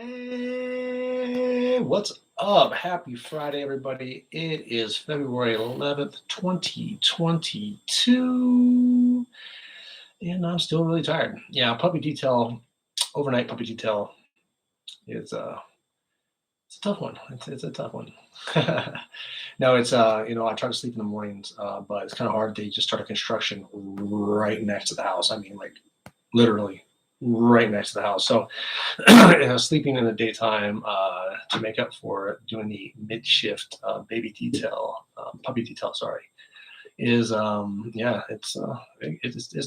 Hey, what's up? Happy Friday, everybody. It is February 11th, 2022, and I'm still really tired. Yeah, puppy detail, overnight puppy detail is it's a tough one. It's a tough one. No, it's I try to sleep in the mornings, but it's kind of hard. They just started construction right next to the house. I mean, like literally right next to the house. So sleeping in the daytime to make up for doing the mid shift baby detail, puppy detail, sorry, is it's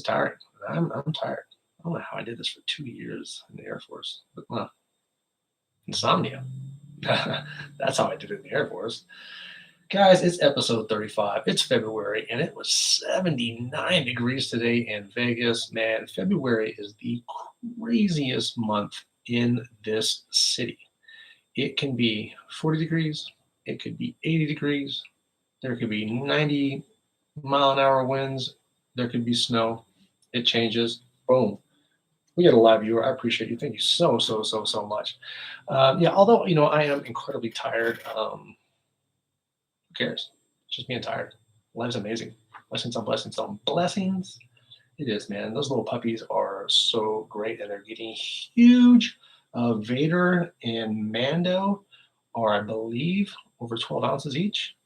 tiring. I'm tired. I don't know how I did this for 2 years in the Air Force, but insomnia. That's how I did it in the Air Force. Guys, it's episode 35. It's February, and it was 79 degrees today in Vegas. Man, February is the craziest month in this city. It can be 40 degrees, it could be 80 degrees, there could be 90-mile-an-hour winds, there could be snow. It changes. Boom. We got a live viewer. I appreciate you. Thank you so much. Although, I am incredibly tired. Who cares? It's just being tired. Life's amazing. Blessings on blessings on blessings. It is, man. Those little puppies are so great, and they're getting huge. Vader and Mando are, I believe, over 12 ounces each.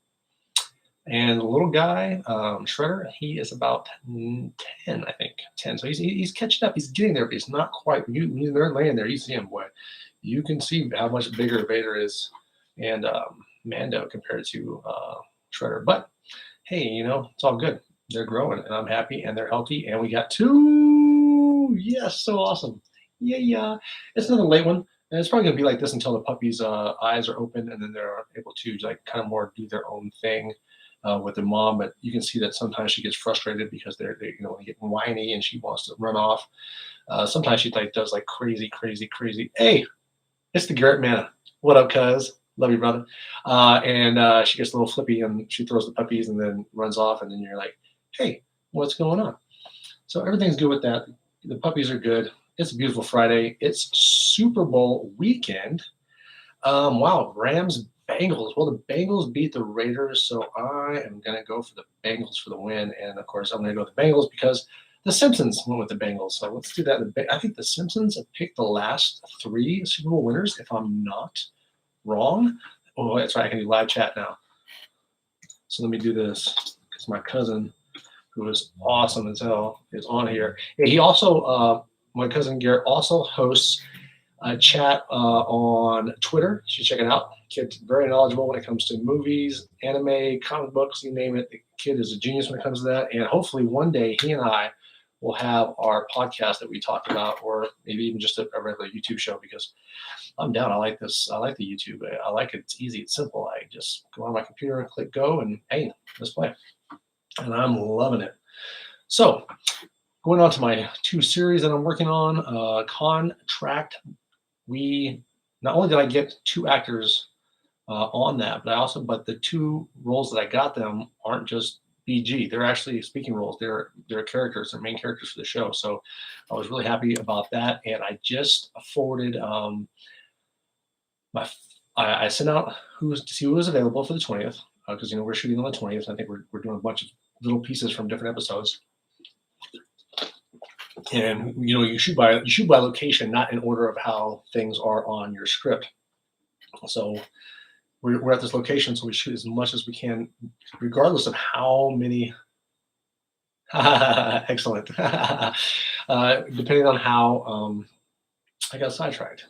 And the little guy, Shredder, he is about 10, I think. 10. So he's catching up. He's getting there, but he's not quite. They're laying there. You see him, boy. You can see how much bigger Vader is and Mando compared to Shredder. But hey, it's all good. They're growing, and I'm happy, and they're healthy, and we got 2. Yes, so awesome. Yeah. It's another late one, and it's probably gonna be like this until the puppy's eyes are open, and then they're able to like kind of more do their own thing with their mom. But you can see that sometimes she gets frustrated because they get whiny and she wants to run off. Sometimes she does like crazy. Hey, it's the Garrett Manna. What up, cuz? Love you, brother. And she gets a little flippy and she throws the puppies and then runs off. And then you're like, hey, what's going on? So everything's good with that. The puppies are good. It's a beautiful Friday. It's Super Bowl weekend. Wow, Rams, Bengals. Well, the Bengals beat the Raiders, so I am going to go for the Bengals for the win. And of course, I'm going to go with the Bengals because the Simpsons went with the Bengals. So let's do that. I think the Simpsons have picked the last 3 Super Bowl winners, if I'm not wrong. Oh, that's right. I can do live chat now. So let me do this because my cousin, who is awesome as hell, is on here. Yeah, he also, my cousin Garrett, also hosts a chat on Twitter. You should check it out. Kid's very knowledgeable when it comes to movies, anime, comic books, you name it. The kid is a genius when it comes to that. And hopefully one day he and I will have our podcast that we talked about, or maybe even just a regular YouTube show, because I'm down. I like this. I like the YouTube. I like it. It's easy. It's simple. I just go on my computer and click go, and hey, let's play. And I'm loving it. So going on to my 2 series that I'm working on, Contract. Not only did I get 2 actors on that, but the 2 roles that I got them aren't just BG. They're actually speaking roles. They're characters. They're main characters for the show. So I was really happy about that. And I just forwarded I sent out to see who was available for the 20th, because we're shooting on the 20th. I think we're doing a bunch of little pieces from different episodes. And you shoot by location, not in order of how things are on your script. So we're at this location, so we shoot as much as we can, regardless of how many. Excellent. Depending on how I got sidetracked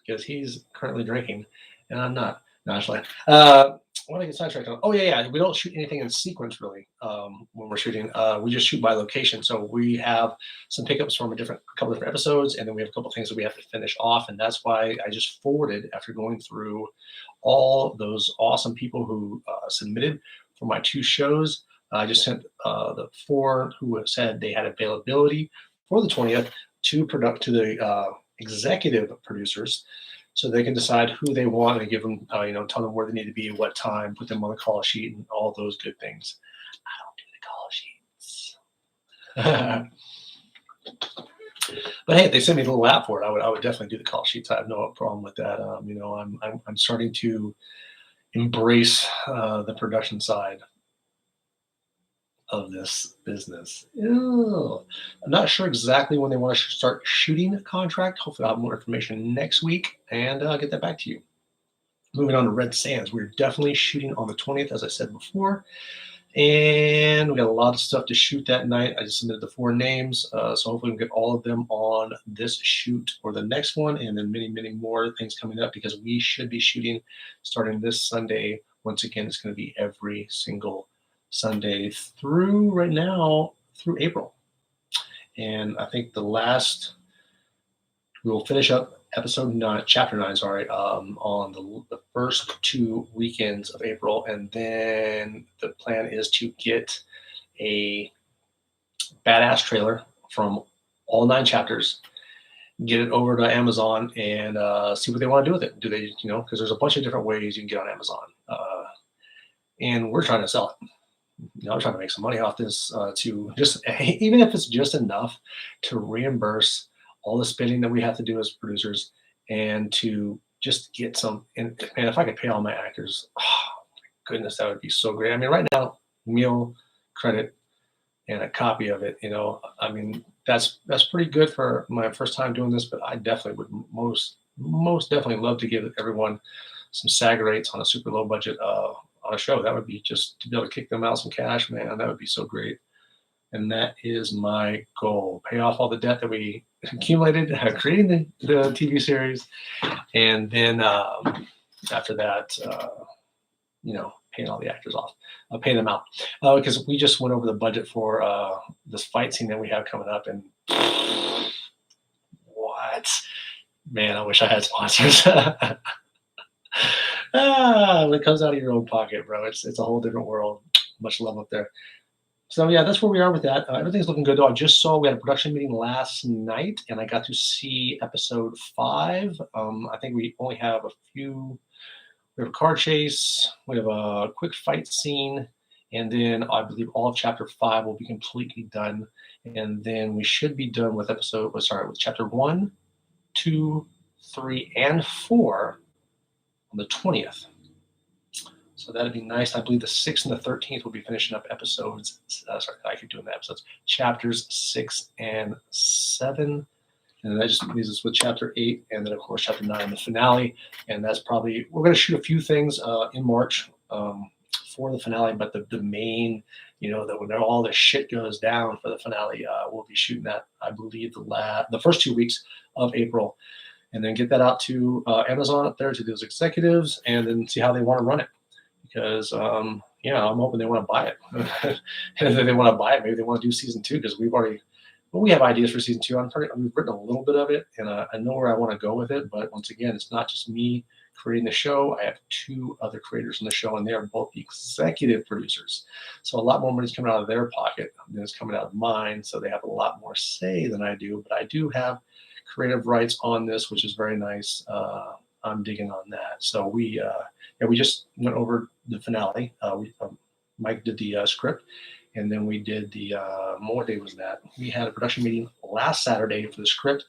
because he's currently drinking and I'm not. No, actually. What did I get sidetracked on? Oh yeah. We don't shoot anything in sequence really when we're shooting. We just shoot by location. So we have some pickups from a couple different episodes, and then we have a couple things that we have to finish off. And that's why I just forwarded, after going through all those awesome people who submitted for my 2 shows. I just sent the 4 who have said they had availability for the 20th to the executive producers, so they can decide who they want and give them, tell them where they need to be, what time, put them on the call sheet, and all those good things. I don't do the call sheets. But hey, if they send me a little app for it, I would definitely do the call sheets. I have no problem with that. I'm starting to embrace the production side of this business. Ew. I'm not sure exactly when they want to start shooting a contract. Hopefully, I'll have more information next week, and I'll get that back to you. Moving on to Red Sands, we're definitely shooting on the 20th, as I said before. And we got a lot of stuff to shoot that night. I just submitted the 4 names, so hopefully we'll get all of them on this shoot or the next one, and then many, many more things coming up, because we should be shooting starting this Sunday. Once again, it's going to be every single Sunday through right now through April. And I think we will finish up episode 9, chapter 9, on the first 2 weekends of April. And then the plan is to get a badass trailer from all 9 chapters, get it over to Amazon, and see what they want to do with it. Do they, because there's a bunch of different ways you can get on Amazon. And we're trying to sell it. I'm trying to make some money off this, to just, even if it's just enough to reimburse all the spending that we have to do as producers, and to just get some. And man, if I could pay all my actors, oh my goodness, that would be so great. I mean, right now, meal, credit, and a copy of it, I mean, that's pretty good for my first time doing this. But I definitely would most definitely love to give everyone some SAG rates on a super low budget on a show. That would be just to be able to kick them out some cash, man. That would be so great. And that is my goal. Pay off all the debt that we accumulated creating the TV series. And then after that, paying all the actors off, paying them out. Because we just went over the budget for this fight scene that we have coming up. And what? Man, I wish I had sponsors. When it comes out of your own pocket, bro, it's a whole different world. Much love up there. So yeah, that's where we are with that. Everything's looking good, though. I just saw we had a production meeting last night, and I got to see episode 5. I think we only have a few. We have a car chase. We have a quick fight scene, and then I believe all of chapter 5 will be completely done, and then we should be done with with chapter 1, 2, 3, and 4 on the 20th. So that'd be nice. I believe the 6th and the 13th will be finishing up episodes. I keep doing the episodes. Chapters 6 and 7. And that just leaves us with chapter 8. And then, of course, chapter 9, the finale. And that's probably, we're going to shoot a few things in March for the finale. But the main, that when all the shit goes down for the finale, we'll be shooting that, I believe, the first 2 weeks of April. And then get that out to Amazon up there to those executives, and then see how they want to run it. Because, I'm hoping they want to buy it. And if they want to buy it, maybe they want to do season 2, because we have ideas for season 2. We've written a little bit of it, and I know where I want to go with it. But once again, it's not just me creating the show. I have 2 other creators on the show, and they are both the executive producers. So a lot more money is coming out of their pocket than is coming out of mine. So they have a lot more say than I do. But I do have creative rights on this, which is very nice. I'm digging on that. So we just went over the finale. Mike did the script, and then we did what day was that? We had a production meeting last Saturday for the script,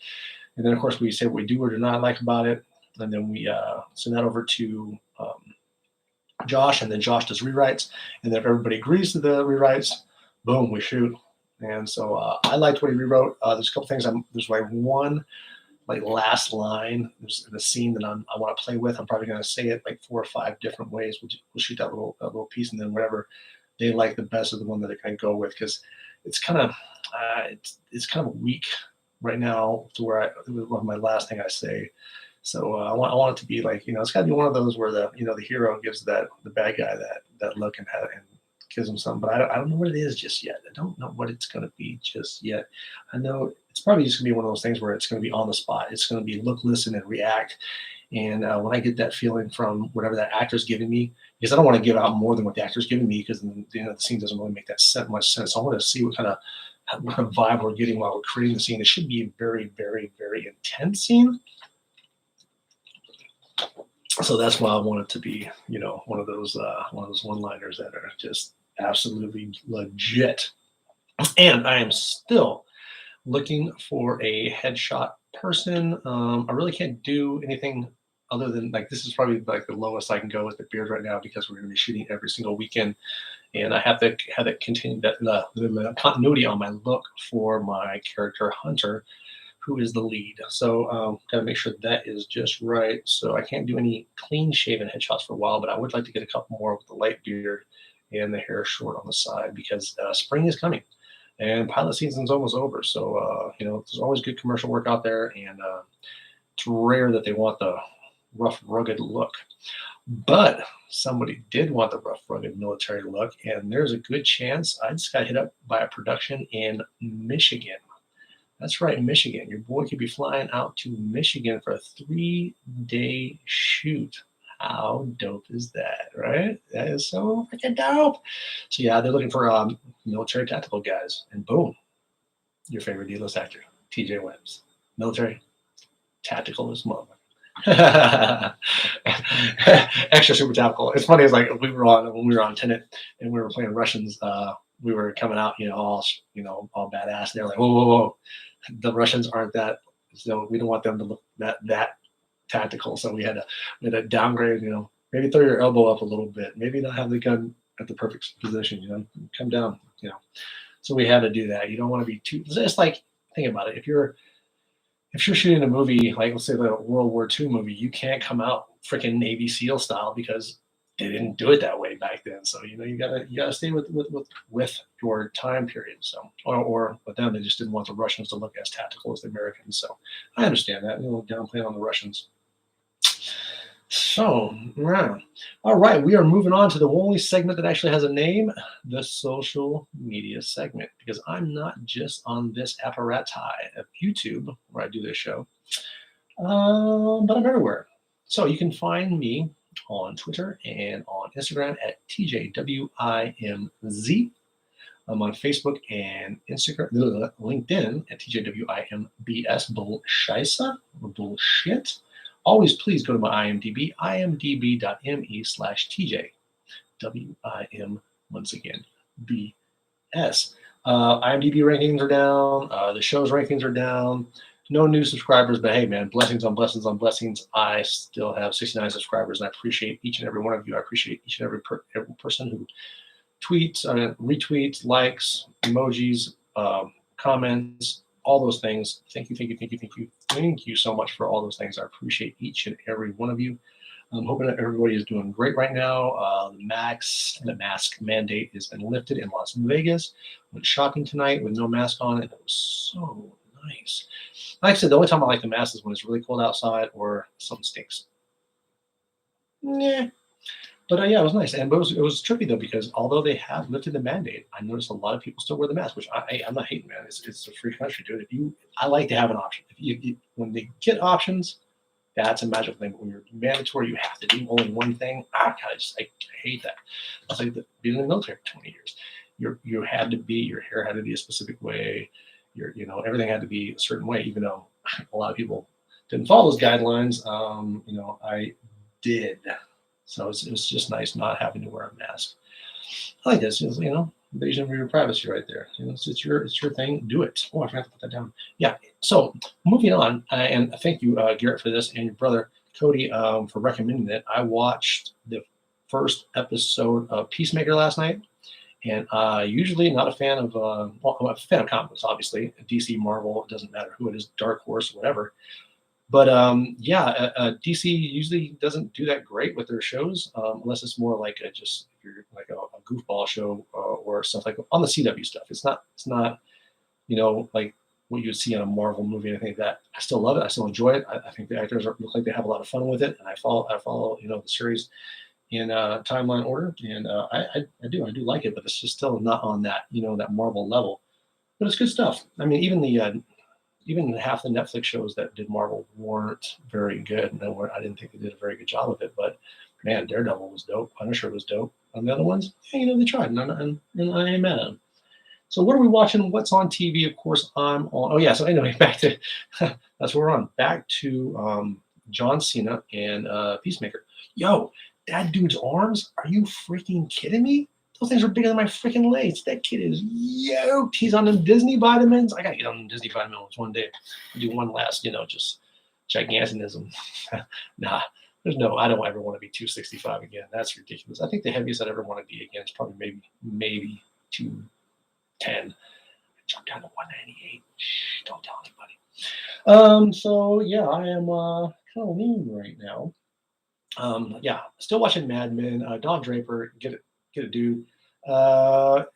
and then of course we said what we do or do not like about it, and then we send that over to Josh, and then Josh does rewrites, and then if everybody agrees to the rewrites, boom, we shoot. And so I liked what he rewrote. There's a couple things. There's one last line. There's in a scene that I want to play with. I'm probably going to say it 4 or 5 different ways. We'll shoot that little piece, and then whatever they like the best is the one that I can go with, because it's kind of it's kind of weak right now to where it was my last thing I say. So I want it to be it's got to be one of those where the hero gives the bad guy that look and gives him something, but I don't know what it is just yet. I don't know what it's going to be just yet. I know it's probably just going to be one of those things where it's going to be on the spot. It's going to be look, listen, and react. And when I get that feeling from whatever that actor's giving me, because I don't want to give out more than what the actor's giving me, because the scene doesn't really make that much sense. So I want to see what kind of vibe we're getting while we're creating the scene. It should be a very, very, very intense scene. So that's why I want it to be, one of those one-liners that are just absolutely legit. And I am still looking for a headshot person. I really can't do anything other than like this is probably like the lowest I can go with the beard right now because we're going to be shooting every single weekend, and I have to have it continue that the continuity on my look for my character Hunter, who is the lead. So gotta make sure that is just right. So I can't do any clean shaven headshots for a while, but I would like to get a couple more with the light beard and the hair short on the side because spring is coming and pilot season's almost over. So there's always good commercial work out there, and it's rare that they want the rough, rugged look. But somebody did want the rough, rugged military look, and there's a good chance I just got hit up by a production in Michigan. That's right, Michigan. Your boy could be flying out to Michigan for a 3-day shoot. How dope is that, right? That is so freaking dope. So yeah, they're looking for military tactical guys, and boom, your favorite D-list actor, TJ Webs, military tactical as mother. Extra super tactical. It's funny. It's like when we were on Tenet and we were playing Russians. We were coming out, all badass. They're like, whoa, whoa, whoa, the Russians aren't that. So we don't want them to look that tactical. So we had to downgrade. Maybe throw your elbow up a little bit. Maybe not have the gun at the perfect position. Come down. So we had to do that. You don't want to be too. It's like think about it. If you're shooting a movie, like let's say the World War II movie, you can't come out freaking Navy SEAL style because they didn't do it that way back then. So you gotta stay with your time period. So or with them, they just didn't want the Russians to look as tactical as the Americans. So I understand that. Downplaying on the Russians. So yeah. All right, we are moving on to the only segment that actually has a name, the social media segment, because I'm not just on this apparatus of YouTube where I do this show, but I'm everywhere. So you can find me on Twitter and on Instagram at TJWIMZ. I'm on Facebook and Instagram, LinkedIn at TJWIMBS bullshit. Always please go to my IMDb, imdb.me/TJ. once again, BS. IMDb rankings are down. The show's rankings are down. No new subscribers, but hey, man, blessings on blessings on blessings. I still have 69 subscribers, and I appreciate each and every one of you. I appreciate each and every person who tweets, retweets, likes, emojis, comments, all those things. Thank you, thank you, thank you, thank you. Thank you so much for all those things. I appreciate each and every one of you. I'm hoping that everybody is doing great right now. The mask mandate has been lifted in Las Vegas. Went shopping tonight with no mask on, and it was so nice. Like I said, the only time I like the mask is when it's really cold outside or something stinks. Yeah. But yeah, it was nice, and it was trippy though because although they have lifted the mandate, I noticed a lot of people still wear the mask, which I'm not hating, man. It's a free country, dude. I like to have an option. When they get options, that's a magical thing. But when you're mandatory, you have to do only one thing. I hate that. That's like being in the military for 20 years. Your hair had to be a specific way. Everything had to be a certain way, even though a lot of people didn't follow those guidelines. I did. So it's just nice not having to wear a mask. I like this. Invasion of your privacy right there. It's your thing. Do it. Oh, I forgot to put that down. Yeah. So moving on, and thank you, Garrett, for this, and your brother Cody for recommending it. I watched the first episode of Peacemaker last night, and usually not a fan of. I'm a fan of comics, obviously. DC, Marvel, it doesn't matter who it is, Dark Horse, whatever. But DC usually doesn't do that great with their shows unless it's more like a goofball show or stuff like on the CW stuff. It's not like what you would see in a Marvel movie. I think that I still love it. I still enjoy it. I think the actors look like they have a lot of fun with it, and I follow the series in timeline order, and I do like it, but it's just still not on that that Marvel level. But it's good stuff. I mean, even half the Netflix shows that did Marvel weren't very good. I didn't think they did a very good job of it. But man, Daredevil was dope. Punisher was dope. On the other ones, they tried, and I ain't mad at them. So what are we watching? What's on TV? Of course, I'm on. Oh yeah. So anyway, back to that's where we're on. Back to John Cena and Peacemaker. Yo, that dude's arms. Are you freaking kidding me? Those things are bigger than my freaking legs. That kid is yoked. He's on them Disney vitamins. I gotta get on them Disney vitamins one day. Do one last, just gigantism. Nah, I don't ever want to be 265 again. That's ridiculous. I think the heaviest I'd ever want to be again is probably maybe 210. I jumped down to 198. Shh, don't tell anybody. So yeah, I am kind of lean right now. Yeah, still watching Mad Men. Don Draper, get it, dude.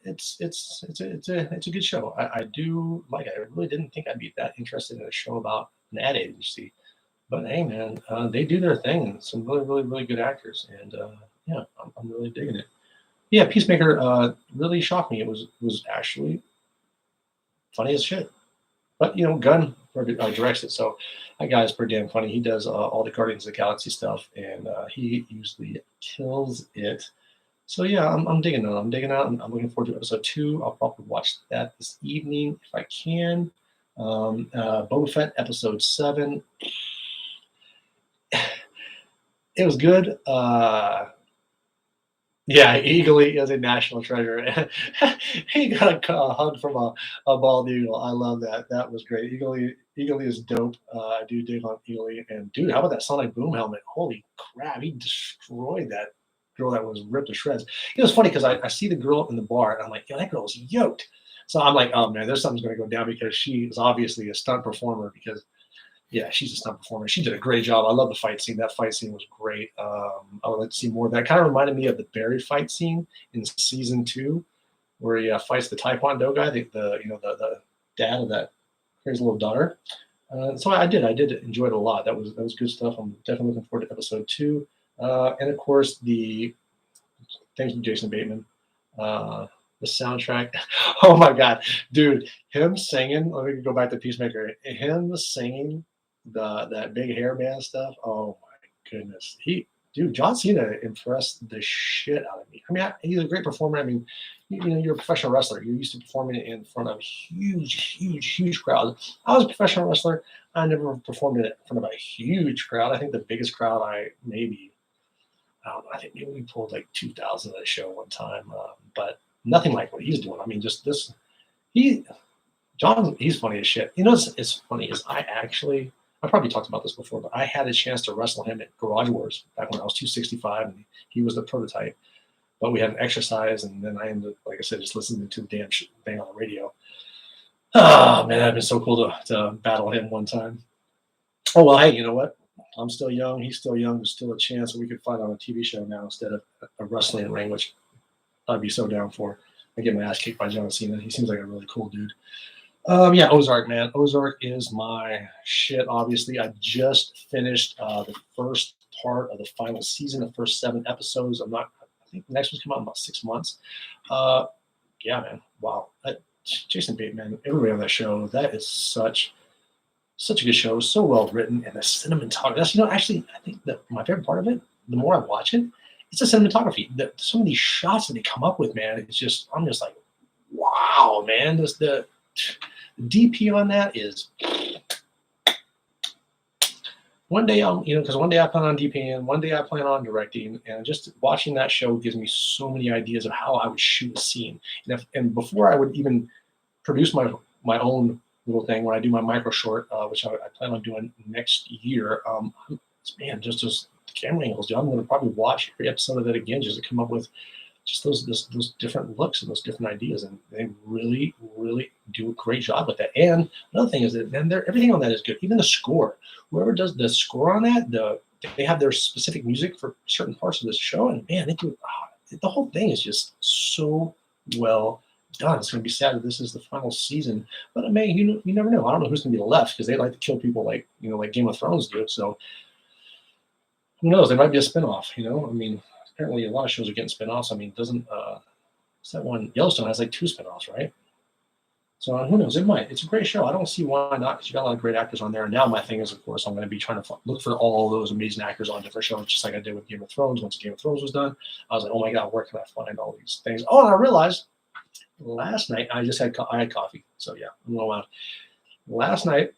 It's a good show. I do like it. I really didn't think I'd be that interested in a show about an ad agency, but hey, man, they do their thing. Some really, really, really good actors, and yeah, I'm really digging it. Yeah, Peacemaker really shocked me. It was actually funny as shit. But Gunn directs it, so that guy's pretty damn funny. He does all the Guardians of the Galaxy stuff, and he usually kills it. So yeah, I'm digging it. I'm digging it. I'm looking forward to episode 2. I'll probably watch that this evening if I can. Boba Fett episode 7. It was good. Yeah, Eagly is a national treasure. He got a hug from a bald eagle. I love that. That was great. Eagly is dope. I do dig on Eagly. And dude, how about that Sonic Boom helmet? Holy crap, he destroyed that girl that was ripped to shreds. It was funny because I see the girl in the bar and I'm like, yo, that girl is yoked. So I'm like, oh man, there's something's going to go down because she is obviously a stunt performer because yeah, she's a stunt performer. She did a great job. I love the fight scene. That fight scene was great. I would like to see more of that. Kind of reminded me of the Barry fight scene in season 2, where he fights the Taekwondo guy, the dad of that crazy little daughter. So I did enjoy it a lot. That was good stuff. I'm definitely looking forward to episode 2. And of course, thank you, Jason Bateman. The soundtrack. Oh my God, dude, him singing. Let me go back to Peacemaker. Him singing that big hair band stuff. Oh my goodness, John Cena impressed the shit out of me. I mean, he's a great performer. I mean, you're a professional wrestler. You're used to performing in front of huge crowds. I was a professional wrestler. I never performed in front of a huge crowd. I think the biggest crowd I don't know, I think maybe we pulled like 2,000 at a show one time, but nothing like what he's doing. I mean, just this. He's funny as shit. It's funny is I probably talked about this before, but I had a chance to wrestle him at Garage Wars back when I was 265, and he was the prototype. But we had an exercise, and then I ended up, like I said, just listening to the damn thing on the radio. Oh man, that'd been so cool to battle him one time. Oh well, hey, you know what? I'm still young. He's still young. There's still a chance that we could fight on a TV show now instead of a wrestling ring, which I'd be so down for. I get my ass kicked by John Cena. He seems like a really cool dude. Yeah, Ozark, man. Ozark is my shit, obviously. I just finished the first part of the final season, the first 7 episodes. I think the next one's come out in about 6 months. Yeah, man. Wow. Jason Bateman, everybody on that show, that is such a good show. So well written. And the cinematography. That's, actually, I think that my favorite part of it, the more I watch it, it's the cinematography. Some of these shots that they come up with, man, I'm just like, wow, man. The DP on that is one day because one day I plan on DPing, one day I plan on directing, and just watching that show gives me so many ideas of how I would shoot a scene. And before I would even produce my own little thing, when I do my micro short, which I plan on doing next year, man, just the camera angles, dude, I'm going to probably watch every episode of that again just to come up with just those different looks and those different ideas, and they really, really do a great job with that. And another thing is that everything on that is good. Even the score, whoever does the score on that, they have their specific music for certain parts of this show, and man, they do. The whole thing is just so well done. It's going to be sad that this is the final season, but you never know. I don't know who's going to be left because they like to kill people like Game of Thrones do. So who knows? There might be a spinoff. I mean. Apparently, a lot of shows are getting spinoffs. I mean, what's that one? Yellowstone has like 2 spinoffs, right? So who knows? It might. It's a great show. I don't see why not, because you got a lot of great actors on there. And now my thing is, of course, I'm going to be trying to look for all those amazing actors on different shows, just like I did with Game of Thrones. Once Game of Thrones was done, I was like, oh my God, where can I find all these things? Oh, and I realized last night I had coffee. So yeah, I'm going out. Last night,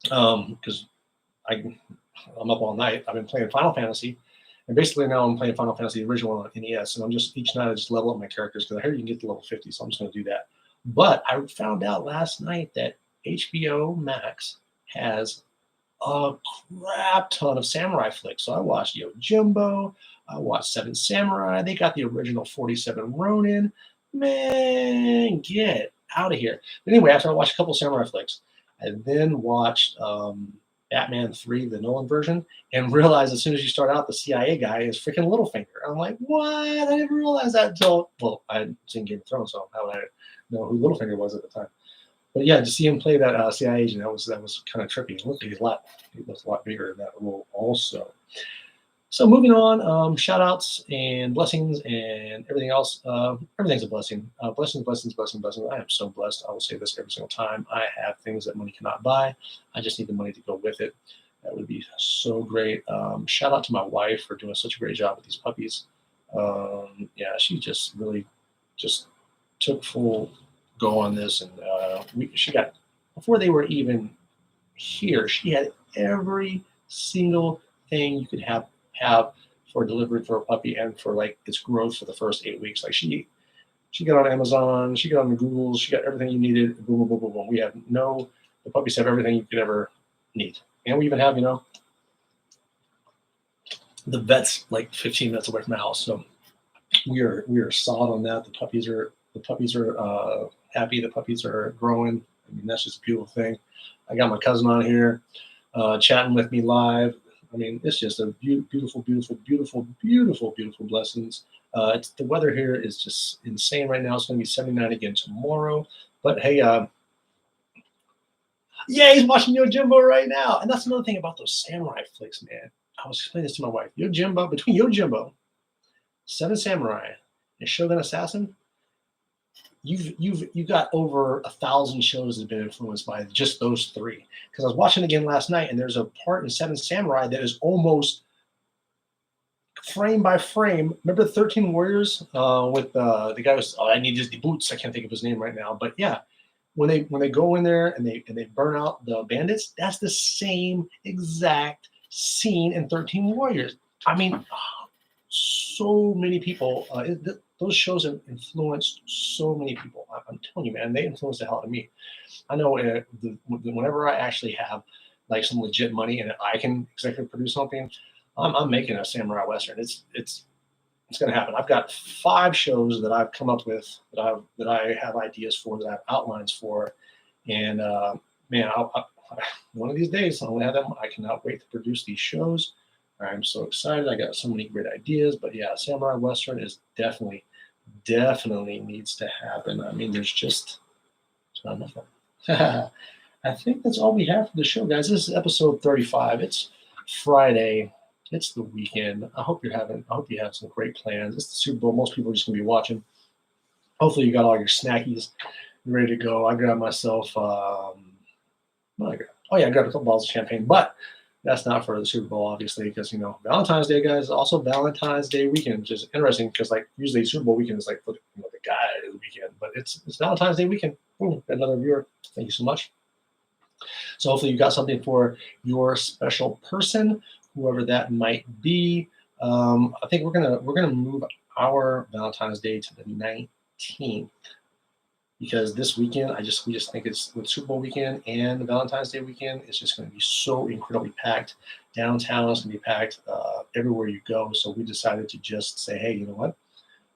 because I'm up all night, I've been playing Final Fantasy. And basically now I'm playing Final Fantasy the original on NES, and I'm just each night I just level up my characters because I heard you can get to level 50, so I'm just going to do that. But I found out last night that HBO Max has a crap ton of samurai flicks. So I watched Yojimbo, I watched Seven Samurai. They got the original 47 Ronin. Man, get out of here. But anyway, after I watched a couple samurai flicks, I then watched Batman 3, the Nolan version, and realized as soon as you start out, the CIA guy is freaking Littlefinger. I'm like, what? I didn't realize that until, well, I hadn't seen Game of Thrones, so how would I know who Littlefinger was at the time? But yeah, to see him play that CIA agent, that was kind of trippy. He looks a lot bigger in that role also. So moving on, shout outs and blessings and everything else. Everything's a blessing. Blessings, blessings, blessings, blessings. I am so blessed. I will say this every single time. I have things that money cannot buy. I just need the money to go with it. That would be so great. Shout out to my wife for doing such a great job with these puppies. Yeah, she just really just took full go on this, and she got, before they were even here, she had every single thing you could have for delivery for a puppy and for like its growth for the first 8 weeks. Like she got on Amazon, she got on Google, she got everything you needed. Boom, boom, boom, boom, boom. The puppies have everything you could ever need, and we even have the vet's like 15 minutes away from the house, so we are solid on that. The puppies are happy. The puppies are growing. I mean, that's just a beautiful thing. I got my cousin on here chatting with me live. I mean, it's just a beautiful, beautiful, beautiful, beautiful, beautiful blessings. The weather here is just insane right now. It's going to be 79 again tomorrow. But hey, yeah, he's watching Yojimbo right now. And that's another thing about those samurai flicks, man. I was explaining this to my wife. Yojimbo, between Yojimbo, Seven Samurai, and Shogun Assassin, you've got over 1,000 shows that have been influenced by just those three. Because I was watching again last night, and there's a part in Seven Samurai that is almost frame by frame. Remember the 13 Warriors with the guy who's, I need just the boots. I can't think of his name right now, but yeah, when they go in there and they burn out the bandits, that's the same exact scene in 13 Warriors. I mean, so many people. Those shows have influenced so many people. I'm telling you, man, they influenced the hell out of me. I know whenever I actually have like some legit money and I can executive produce something, I'm making a samurai western. It's going to happen. I've got 5 shows that I've come up with that I have ideas for, that I have outlines for, and man, one of these days I'll have them. I cannot wait to produce these shows. I'm so excited. I got so many great ideas. But yeah, samurai western is definitely needs to happen. I mean, there's just not enough. I think that's all we have for the show, guys. This is episode 35. It's Friday. It's the weekend. I hope you have some great plans. It's the Super Bowl. Most people are just gonna be watching. Hopefully, you got all your snackies ready to go. I grabbed myself. I grabbed a couple bottles of champagne, but that's not for the Super Bowl, obviously, because Valentine's Day, guys, is also Valentine's Day weekend, which is interesting because like usually Super Bowl weekend is like for the guy of the weekend, but it's Valentine's Day weekend. Boom, another viewer. Thank you so much. So hopefully you got something for your special person, whoever that might be. I think we're gonna move our Valentine's Day to the 19th. Because this weekend, we just think it's with Super Bowl weekend and Valentine's Day weekend, it's just going to be so incredibly packed. Downtown is going to be packed everywhere you go. So we decided to just say, hey, you know what?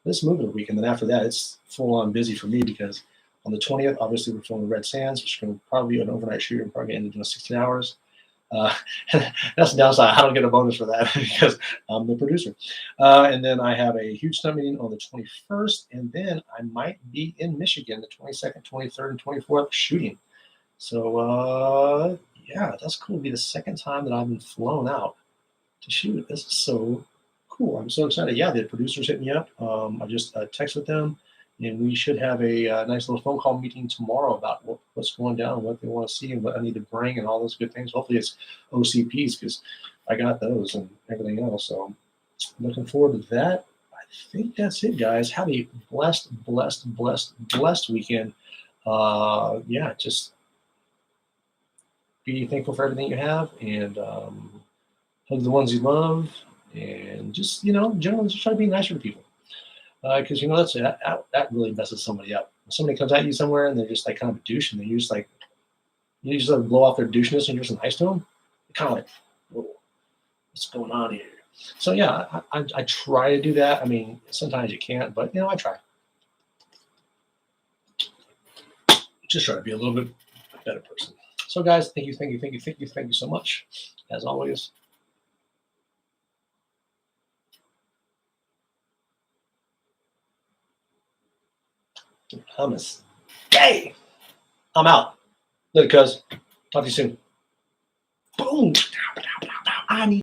Let's move it a week. And then after that, it's full on busy for me because on the 20th, obviously, we're filming Red Sands, which is going to probably be an overnight shoot. We're probably going to end up doing 16 hours. That's the downside. I don't get a bonus for that because I'm the producer. And then I have a huge stunt meeting on the 21st, and then I might be in Michigan the 22nd, 23rd, and 24th shooting. So yeah, that's cool. It'll be the second time that I've been flown out to shoot. This is so cool. I'm so excited. Yeah, the producers hit me up. I just texted them. And we should have a nice little phone call meeting tomorrow about what's going down, what they want to see, and what I need to bring, and all those good things. Hopefully, it's OCPs because I got those and everything else. So, looking forward to that. I think that's it, guys. Have a blessed weekend. Yeah, just be thankful for everything you have, and hug the ones you love, and just generally just try to be nicer to people. Because that really messes somebody up. When somebody comes at you somewhere and they're just like kind of a douche, and then you just blow off their doucheness and you're just nice to them. You're kind of like, whoa, what's going on here? So yeah, I try to do that. I mean, sometimes you can't, but I try. Just try to be a little bit better person. So guys, thank you so much. As always. Hummus. Hey, I'm out. Later, cuz. Talk to you soon. Boom. I need